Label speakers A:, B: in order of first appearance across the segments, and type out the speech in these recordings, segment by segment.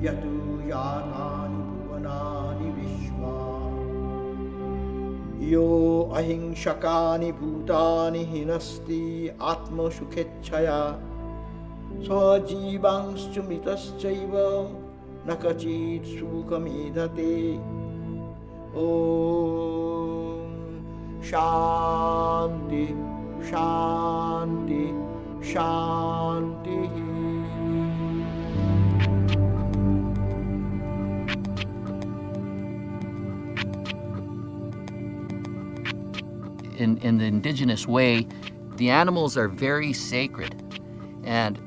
A: यतु यातानि भुवनानि विश्वा यो अहिंसकानि भूतानि हिनस्ति आत्मसुखेच्छया स्वजीवांश्चुमितश्चैव न कचित् सुखमेधते ॐ शान्ति शान्ति शान्तिः
B: In the indigenous way, the animals are very sacred, and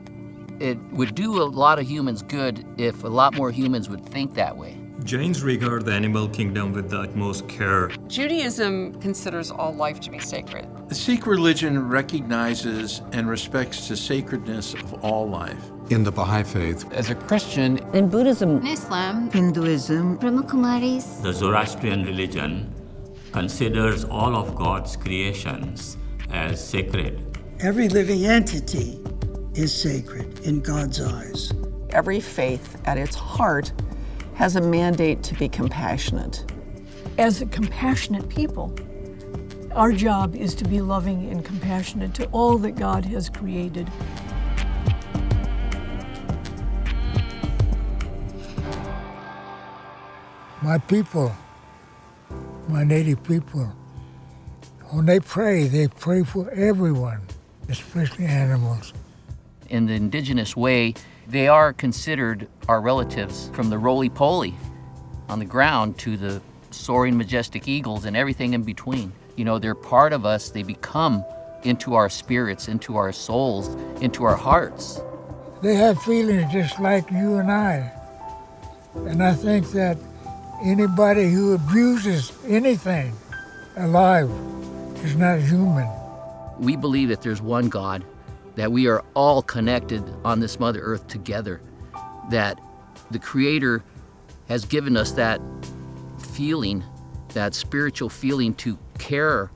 B: it would do a lot of humans good if a lot more humans would think that way.
C: Jains regard the animal kingdom with the utmost care.
D: Judaism considers all life to be sacred.
E: The Sikh religion recognizes and respects the sacredness of all life.
F: In the Baha'i faith,
G: As a Christian,
H: In Buddhism,
I: In Islam,
H: Hinduism,
I: Brahmakumaris,
J: The Zoroastrian religion considers all of God's creations as sacred.
K: Every living entity is sacred in God's eyes.
D: Every faith at its heart has a mandate to be compassionate.
L: As a compassionate people, our job is to be loving and compassionate to all that God has created.
M: My people, my native people, when they pray for everyone, especially animals.
B: In the indigenous way, they are considered our relatives, from the roly-poly on the ground to the soaring majestic eagles and everything in between. You know, they're part of us. They become into our spirits, into our souls, into our hearts.
M: They have feelings just like you and I. And I think that anybody who abuses anything alive is not human.
B: We believe that there's one God, that we are all connected on this Mother Earth together, that the Creator has given us that feeling, that spiritual feeling to care.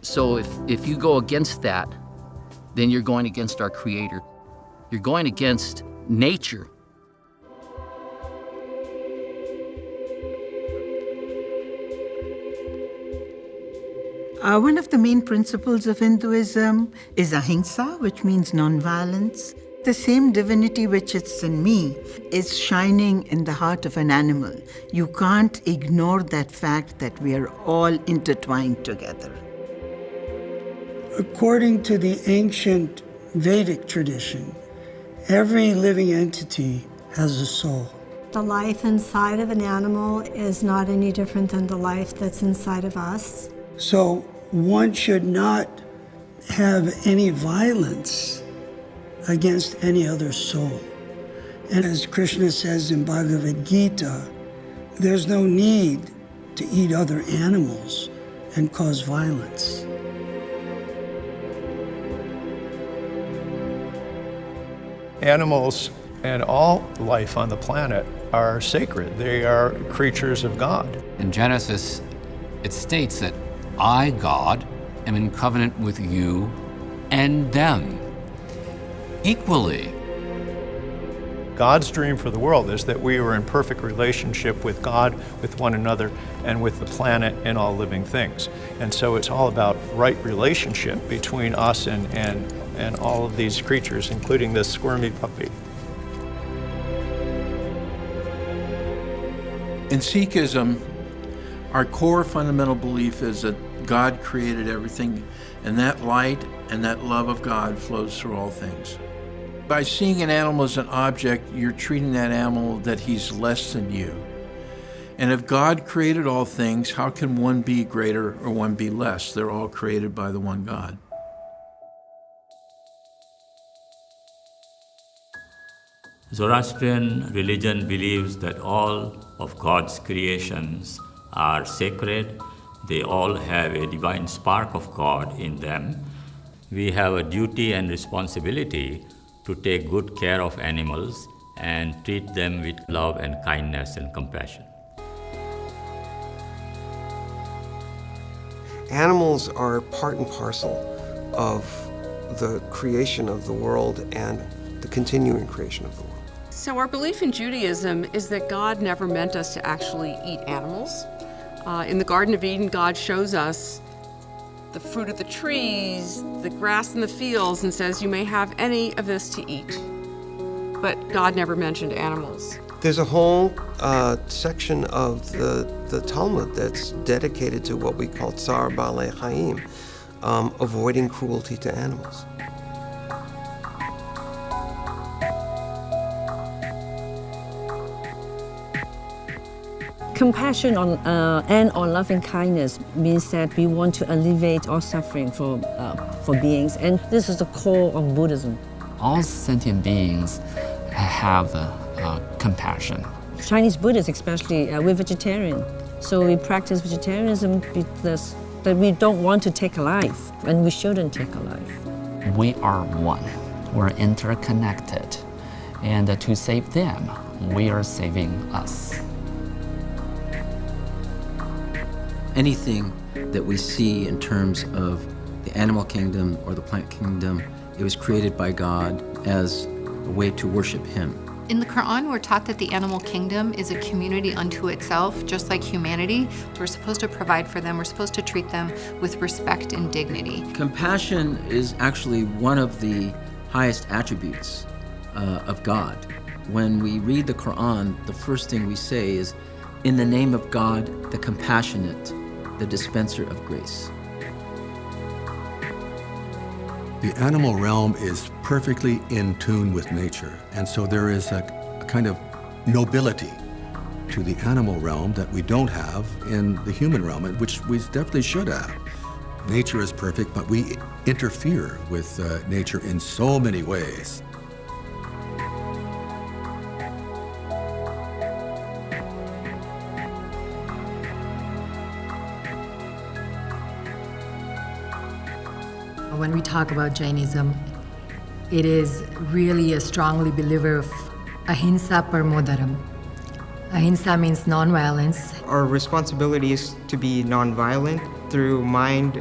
B: So if you go against that, then you're going against our Creator. You're going against nature.
H: One of the main principles of Hinduism is ahimsa, which means nonviolence. The same divinity which is in me is shining in the heart of an animal. You can't ignore that fact that we are all intertwined together.
K: According to the ancient Vedic tradition, every living entity has a soul.
I: the life inside of an animal is not any different than the life that's inside of us.
K: So one should not have any violence against any other soul. And as Krishna says in Bhagavad Gita, there's no need to eat other animals and cause violence.
N: Animals and all life on the planet are sacred. They are creatures of God.
G: In Genesis, it states that I, God, am in covenant with you and them equally.
N: God's dream for the world is that we are in perfect relationship with God, with one another, and with the planet and all living things. And so it's all about right relationship between us and all of these creatures, including this squirmy puppy.
E: In Sikhism, our core fundamental belief is that God created everything, and that light and that love of God flows through all things. By seeing an animal as an object, you're treating that animal that he's less than you. And if God created all things, how can one be greater or one be less? They're all created by the one God.
J: Zoroastrian religion believes that all of God's creations are sacred. They all have a divine spark of God in them. We have a duty and responsibility to take good care of animals and treat them with love and kindness and compassion.
O: Animals are part and parcel of the creation of the world and the continuing creation of the world.
F: So our belief in Judaism is that God never meant us to actually eat animals. In the Garden of Eden, God shows us the fruit of the trees, the grass in the fields, and says, you may have any of this to eat. But God never mentioned animals.
O: There's a whole section of the Talmud that's dedicated to what we call tsar balei chaim, avoiding cruelty to animals.
P: Compassion and loving kindness means that we want to alleviate all suffering for beings, and this is the core of Buddhism.
Q: All sentient beings have compassion.
P: Chinese Buddhists especially, we're vegetarian, so we practice vegetarianism because that we don't want to take a life, and we shouldn't take a life.
Q: We are one. We're interconnected, and to save them, we are saving us.
R: Anything that we see in terms of the animal kingdom or the plant kingdom, it was created by God as a way to worship Him.
S: In the Quran, we're taught that the animal kingdom is a community unto itself, just like humanity. We're supposed to provide for them. We're supposed to treat them with respect and dignity.
R: Compassion is actually one of the highest attributes of God. When we read the Quran, the first thing we say is, in the name of God, the compassionate, the dispenser of grace.
T: The animal realm is perfectly in tune with nature, and so there is a kind of nobility to the animal realm that we don't have in the human realm, which we definitely should have. Nature is perfect, but we interfere with nature in so many ways.
U: When we talk about Jainism, it is really a strongly believer of ahimsa paramo dharma. Ahimsa means non-violence.
V: Our responsibility is to be non-violent through mind,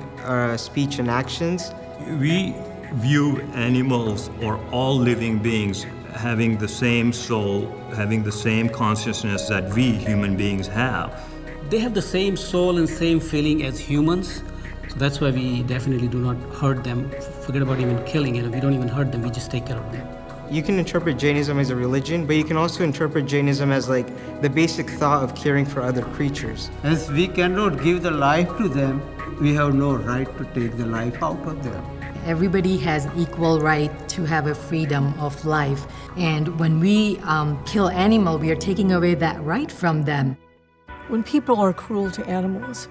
V: speech, and actions.
C: We view animals or all living beings having the same soul, having the same consciousness that we human beings have.
W: They have the same soul and same feeling as humans. So that's why we definitely do not hurt them. Forget about even killing it. We don't even hurt them, we just take care of them.
V: You can interpret Jainism as a religion, but you can also interpret Jainism as like the basic thought of caring for other creatures.
X: As we cannot give the life to them, we have no right to take the life out of them.
U: Everybody has equal right to have a freedom of life. And when we kill animal, we are taking away that right from them.
L: When people are cruel to animals,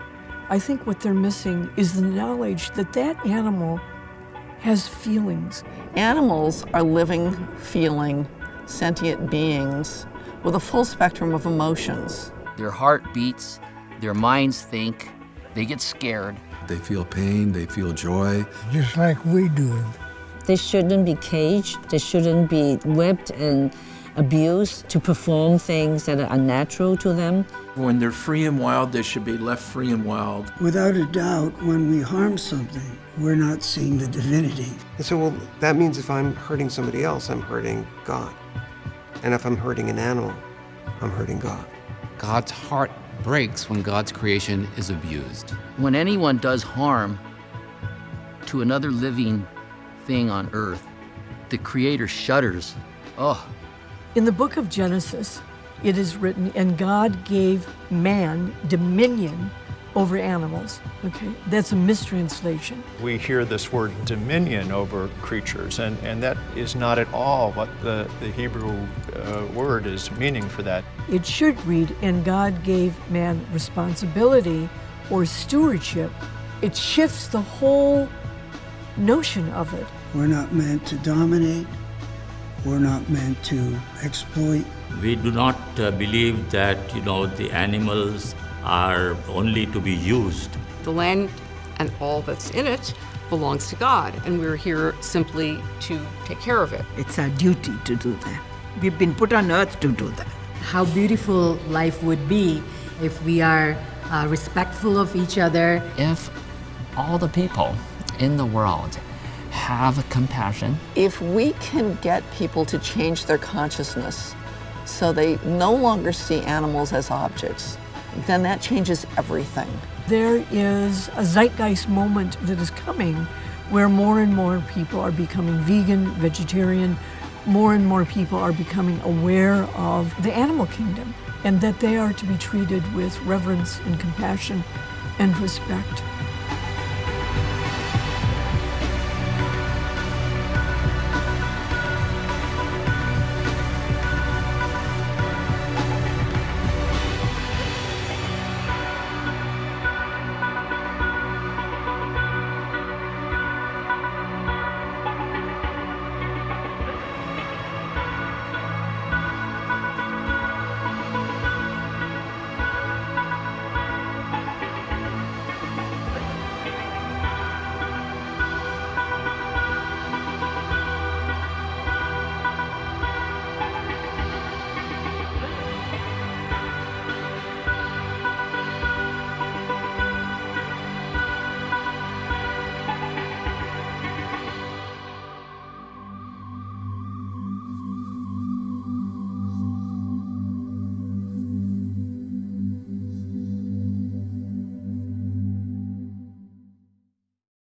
L: I think what they're missing is the knowledge that that animal has feelings.
D: Animals are living, feeling, sentient beings with a full spectrum of emotions.
B: Their heart beats, their minds think, they get scared.
T: They feel pain, they feel joy.
M: Just like we do.
P: They shouldn't be caged, they shouldn't be whipped and abused to perform things that are unnatural to them.
E: When they're free and wild, they should be left free and wild.
K: Without a doubt, when we harm something, we're not seeing the divinity.
O: And so, well, that means if I'm hurting somebody else, I'm hurting God. And if I'm hurting an animal, I'm hurting God.
G: God's heart breaks when God's creation is abused.
B: When anyone does harm to another living thing on earth, the Creator shudders. Oh.
L: In the book of Genesis, it is written, and God gave man dominion over animals. Okay, that's a mistranslation.
N: We hear this word dominion over creatures, and that is not at all what the Hebrew word is meaning for that.
L: It should read, and God gave man responsibility or stewardship. It shifts the whole notion of it.
K: We're not meant to dominate. We're not meant to exploit.
J: We do not believe that, the animals are only to be used.
F: The land and all that's in it belongs to God, and we're here simply to take care of it.
H: It's our duty to do that. We've been put on earth to do that.
U: How beautiful life would be if we are respectful of each other.
Q: If all the people in the world have compassion.
D: If we can get people to change their consciousness so they no longer see animals as objects, then that changes everything.
L: There is a zeitgeist moment that is coming where more and more people are becoming vegan, vegetarian, more and more people are becoming aware of the animal kingdom and that they are to be treated with reverence and compassion and respect.